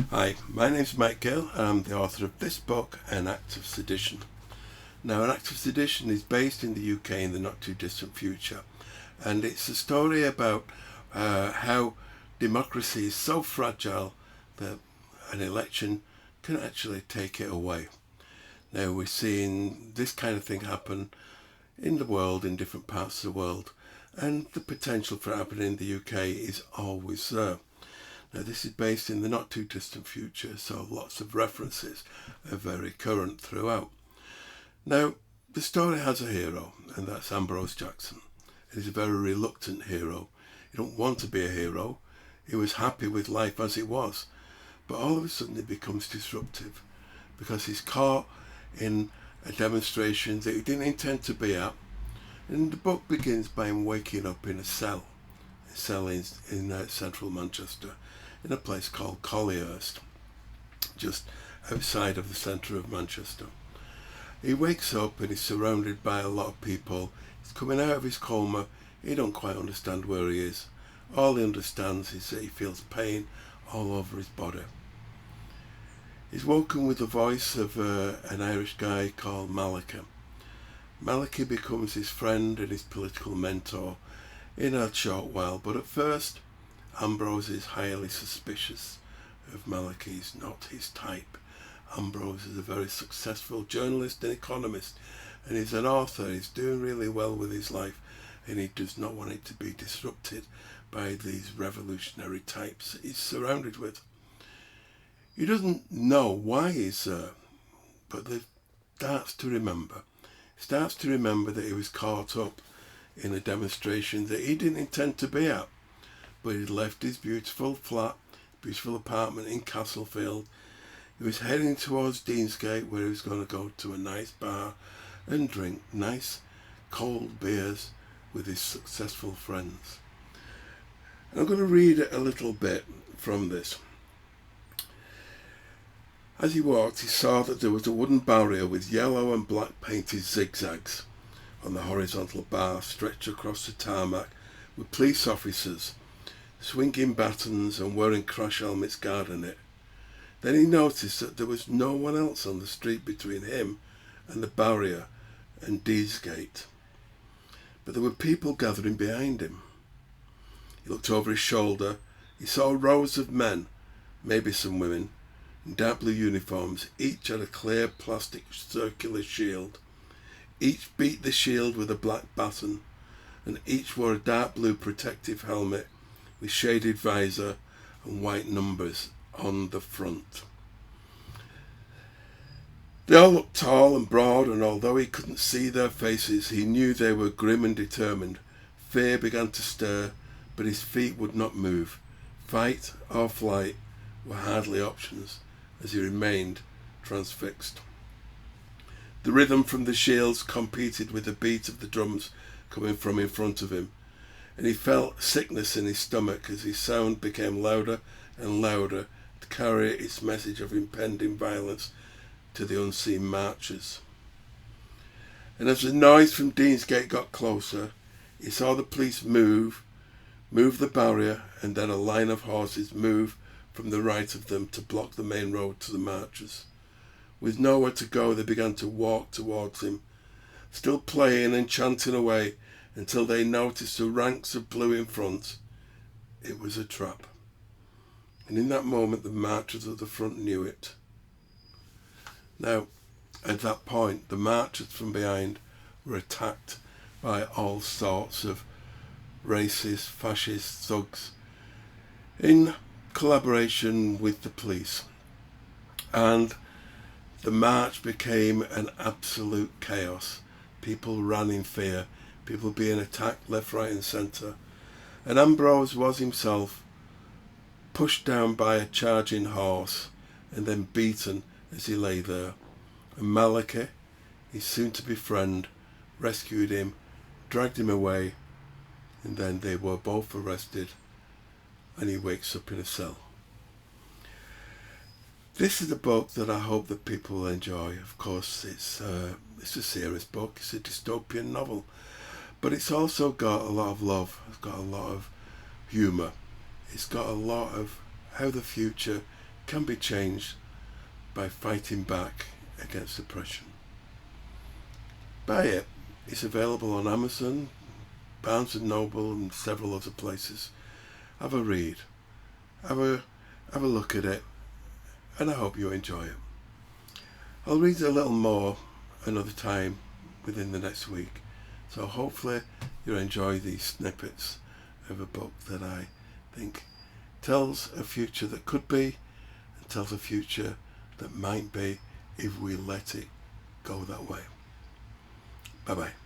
Hi, my name's Mike Gill. I'm the author of this book, An Act of Sedition. Now, An Act of Sedition is based in the UK in the not too distant future, and it's a story about how democracy is so fragile that an election can actually take it away. Now, we're seeing this kind of thing happen in the world, in different parts of the world, and the potential for it happening in the UK is always there. Now, this is based in the not too distant future, so lots of references are very current throughout. Now, the story has a hero, and that's Ambrose Jackson. He's a very reluctant hero. He don't want to be a hero. He was happy with life as it was. But all of a sudden it becomes disruptive because he's caught in a demonstration that he didn't intend to be at. And the book begins by him waking up in a cell in central Manchester, in a place called Collyhurst, just outside of the centre of Manchester. He wakes up and he's surrounded by a lot of people. He's coming out of his coma. He don't quite understand where he is. All he understands is that he feels pain all over his body. He's woken with the voice of an Irish guy called Malachi. Malachi becomes his friend and his political mentor in a short while, but at first Ambrose is highly suspicious of Malachi. He's not his type. Ambrose is a very successful journalist and economist, and he's an author. He's doing really well with his life, and he does not want it to be disrupted by these revolutionary types that he's surrounded with. He doesn't know why he's there, but he starts to remember. That he was caught up in a demonstration that he didn't intend to be at, but he'd left his beautiful flat, beautiful apartment in Castlefield. He was heading towards Deansgate, where he was going to go to a nice bar and drink nice cold beers with his successful friends. And I'm going to read a little bit from this. As he walked, he saw that there was a wooden barrier with yellow and black painted zigzags on the horizontal bar stretched across the tarmac, with police officers swinging batons and wearing crash helmets guarding it. Then he noticed that there was no one else on the street between him and the barrier and Deansgate, but there were people gathering behind him. He looked over his shoulder. He saw rows of men, maybe some women, in dark blue uniforms. Each had a clear plastic circular shield. Each beat the shield with a black baton, and each wore a dark blue protective helmet with shaded visor and white numbers on the front. They all looked tall and broad, and although he couldn't see their faces, he knew they were grim and determined. Fear began to stir, but his feet would not move. Fight or flight were hardly options, as he remained transfixed. The rhythm from the shields competed with the beat of the drums coming from in front of him, and he felt sickness in his stomach as his sound became louder and louder to carry its message of impending violence to the unseen marchers. And as the noise from Deansgate got closer, he saw the police move the barrier, and then a line of horses move from the right of them to block the main road to the marchers. With nowhere to go, they began to walk towards him, still playing and chanting away until they noticed the ranks of blue in front. It was a trap. And in that moment, the marchers at the front knew it. Now, at that point, the marchers from behind were attacked by all sorts of racist, fascist thugs in collaboration with the police. And the march became an absolute chaos. People ran in fear, people being attacked left, right and centre. And Ambrose was himself pushed down by a charging horse and then beaten as he lay there. And Malachi, his soon-to-be friend, rescued him, dragged him away, and then they were both arrested, and he wakes up in a cell. This is a book that I hope that people will enjoy. Of course, it's a serious book. It's a dystopian novel, but it's also got a lot of love. It's got a lot of humour. It's got a lot of how the future can be changed by fighting back against oppression. Buy it. It's available on Amazon, Barnes & Noble and several other places. Have a read. Have a look at it, and I hope you enjoy it. I'll read a little more another time within the next week, so hopefully you'll enjoy these snippets of a book that I think tells a future that could be and tells a future that might be if we let it go that way. Bye bye.